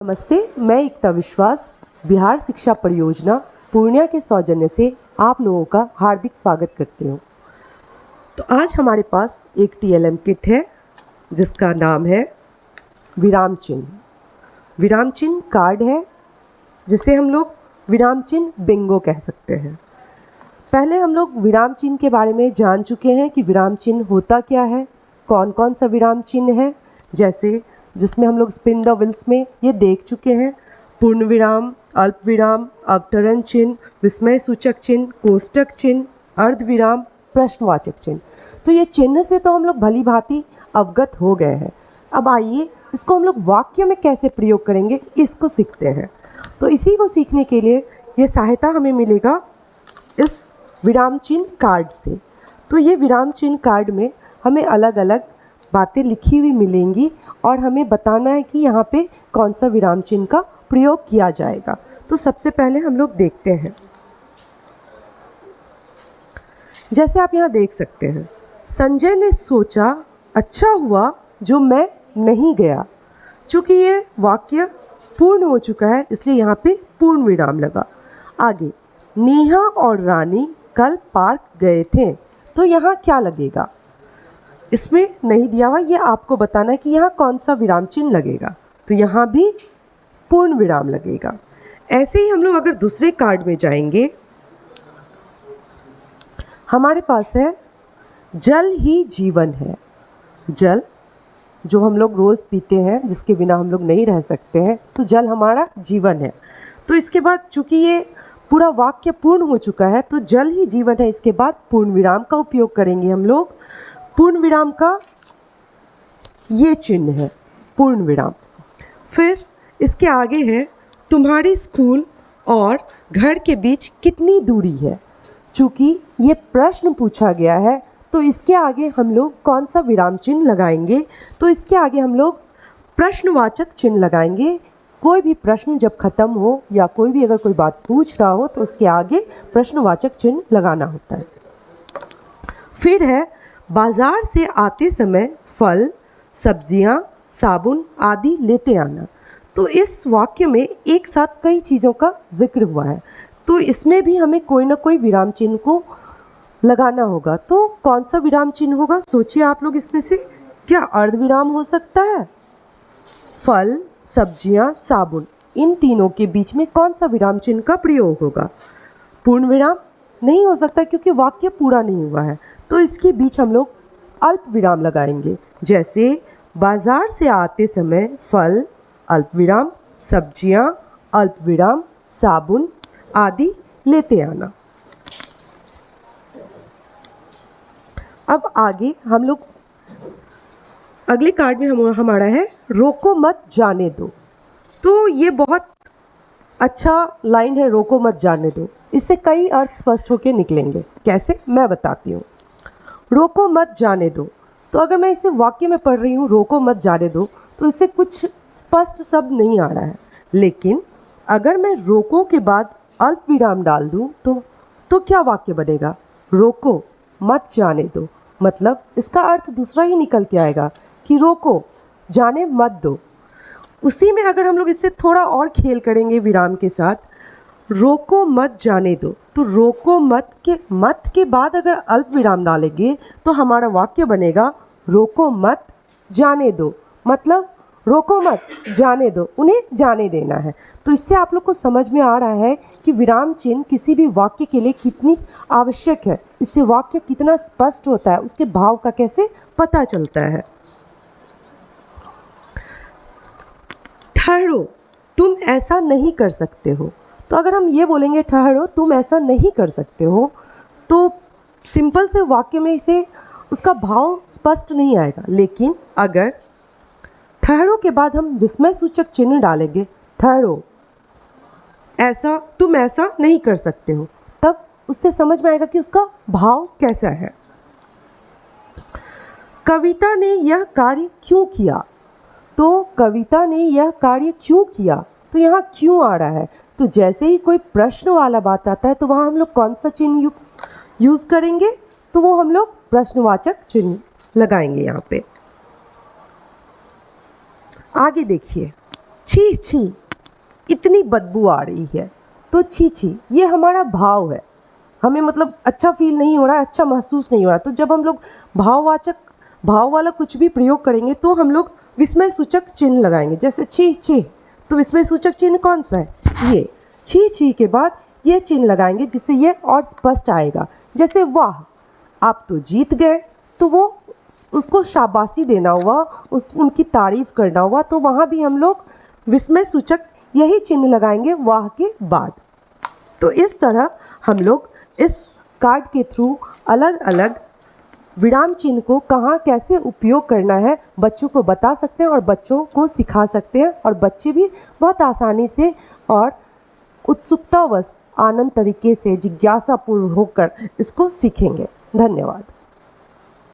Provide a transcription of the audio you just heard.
नमस्ते, मैं एकता विश्वास बिहार शिक्षा परियोजना पूर्णिया के सौजन्य से आप लोगों का हार्दिक स्वागत करती हूँ। तो आज हमारे पास एक TLM किट है जिसका नाम है विराम चिन्ह। विराम चिन्ह कार्ड है जिसे हम लोग विराम चिन्ह बिंगो कह सकते हैं। पहले हम लोग विराम चिन्ह के बारे में जान चुके हैं कि विराम चिन्ह होता क्या है, कौन कौन सा विराम चिन्ह है, जैसे जिसमें हम लोग स्पिन द व्हील्स में ये देख चुके हैं। पूर्ण विराम, अल्प विराम, अवतरण चिन्ह, विस्मय सूचक चिन्ह, कोष्टक चिन्ह, अर्ध विराम, प्रश्नवाचक चिन्ह। तो ये चिन्ह से तो हम लोग भली भांति अवगत हो गए हैं। अब आइए इसको हम लोग वाक्य में कैसे प्रयोग करेंगे इसको सीखते हैं। तो इसी को सीखने के लिए ये सहायता हमें मिलेगा इस विराम चिन्ह कार्ड से। तो ये विराम चिन्ह कार्ड में हमें अलग अलग बातें लिखी हुई मिलेंगी और हमें बताना है कि यहाँ पे कौन सा विराम चिन्ह का प्रयोग किया जाएगा। तो सबसे पहले हम लोग देखते हैं, जैसे आप यहाँ देख सकते हैं, संजय ने सोचा अच्छा हुआ जो मैं नहीं गया। चूँकि ये वाक्य पूर्ण हो चुका है इसलिए यहाँ पे पूर्ण विराम लगा। आगे, नेहा और रानी कल पार्क गए थे, तो यहाँ क्या लगेगा? इसमें नहीं दिया हुआ, ये आपको बताना है कि यहाँ कौन सा विराम चिन्ह लगेगा। तो यहाँ भी पूर्ण विराम लगेगा। ऐसे ही हम लोग अगर दूसरे कार्ड में जाएंगे, हमारे पास है जल ही जीवन है। जल जो हम लोग रोज़ पीते हैं, जिसके बिना हम लोग नहीं रह सकते हैं, तो जल हमारा जीवन है। तो इसके बाद चूँकि ये पूरा वाक्य पूर्ण हो चुका है तो जल ही जीवन है, इसके बाद पूर्ण विराम का उपयोग करेंगे हम लोग। पूर्ण विराम का ये चिन्ह है पूर्ण विराम। फिर इसके आगे है तुम्हारी स्कूल और घर के बीच कितनी दूरी है। चूँकि ये प्रश्न पूछा गया है तो इसके आगे हम लोग कौन सा विराम चिन्ह लगाएंगे? तो इसके आगे हम लोग प्रश्नवाचक चिन्ह लगाएंगे। कोई भी प्रश्न जब ख़त्म हो या कोई भी अगर कोई बात पूछ रहा हो तो उसके आगे प्रश्नवाचक चिन्ह लगाना होता है। फिर है बाज़ार से आते समय फल, सब्जियां, साबुन आदि लेते आना। तो इस वाक्य में एक साथ कई चीज़ों का जिक्र हुआ है, तो इसमें भी हमें कोई ना कोई विराम चिन्ह को लगाना होगा। तो कौन सा विराम चिन्ह होगा? सोचिए आप लोग इसमें से, क्या अर्ध विराम हो सकता है? फल, सब्जियां, साबुन, इन तीनों के बीच में कौन सा विराम चिन्ह का प्रयोग होगा? पूर्ण विराम नहीं हो सकता क्योंकि वाक्य पूरा नहीं हुआ है। तो इसके बीच हम लोग अल्प विराम लगाएंगे, जैसे बाजार से आते समय फल, अल्प विराम, सब्जियां, अल्प विराम, साबुन आदि लेते आना। अब आगे हम लोग अगले कार्ड में हमारा है रोको मत जाने दो। तो ये बहुत अच्छा लाइन है, रोको मत जाने दो। इससे कई अर्थ स्पष्ट होकर निकलेंगे। कैसे, मैं बताती हूँ। रोको मत जाने दो, तो अगर मैं इसे वाक्य में पढ़ रही हूँ रोको मत जाने दो, तो इससे कुछ स्पष्ट शब्द नहीं आ रहा है। लेकिन अगर मैं रोको के बाद अल्प विराम डाल दूँ तो क्या वाक्य बनेगा? रोको मत जाने दो, मतलब इसका अर्थ दूसरा ही निकल के आएगा कि रोको, जाने मत दो। उसी में अगर हम लोग इससे थोड़ा और खेल करेंगे विराम के साथ, रोको मत जाने दो, तो रोको मत के बाद अगर अल्प विराम डालेंगे तो हमारा वाक्य बनेगा रोको मत जाने दो, मतलब रोको मत जाने दो, उन्हें जाने देना है। तो इससे आप लोग को समझ में आ रहा है कि विराम चिन्ह किसी भी वाक्य के लिए कितनी आवश्यक है। इससे वाक्य कितना स्पष्ट होता है, उसके भाव का कैसे पता चलता है। ठहरो, तुम ऐसा नहीं कर सकते हो। तो अगर हम ये बोलेंगे ठहरो तुम ऐसा नहीं कर सकते हो, तो सिंपल से वाक्य में इसे उसका भाव स्पष्ट नहीं आएगा। लेकिन अगर ठहरो के बाद हम विस्मय सूचक चिन्ह डालेंगे, ठहरो ऐसा, तुम ऐसा नहीं कर सकते हो, तब उससे समझ में आएगा कि उसका भाव कैसा है। कविता ने यह कार्य क्यों किया? तो कविता ने यह कार्य क्यों किया, तो यहाँ क्यों आ रहा है? तो जैसे ही कोई प्रश्न वाला बात आता है तो वहाँ हम लोग कौन सा चिन्ह यूज़ करेंगे? तो वो हम लोग प्रश्नवाचक चिन्ह लगाएंगे यहाँ पे। आगे देखिए, छी छी इतनी बदबू आ रही है, तो छी छी ये हमारा भाव है, हमें मतलब अच्छा फील नहीं हो रहा है, अच्छा महसूस नहीं हो रहा। तो जब हम लोग भाव वाला कुछ भी प्रयोग करेंगे तो हम लोग विस्मय सूचक चिन्ह लगाएंगे। जैसे छी छी, तो विस्मय सूचक चिन्ह कौन सा है? ये छी छी के बाद ये चिन्ह लगाएंगे जिससे ये और स्पष्ट आएगा। जैसे वाह, आप तो जीत गए, तो वो उसको शाबाशी देना हुआ, उनकी तारीफ करना हुआ, तो वहाँ भी हम लोग विस्मय सूचक यही चिन्ह लगाएंगे वाह के बाद। तो इस तरह हम लोग इस कार्ड के थ्रू अलग अलग विराम चिन्ह को कहाँ कैसे उपयोग करना है बच्चों को बता सकते हैं और बच्चों को सिखा सकते हैं, और बच्चे भी बहुत आसानी से और उत्सुकतावश आनंद तरीके से जिज्ञासापूर्ण होकर इसको सीखेंगे। धन्यवाद।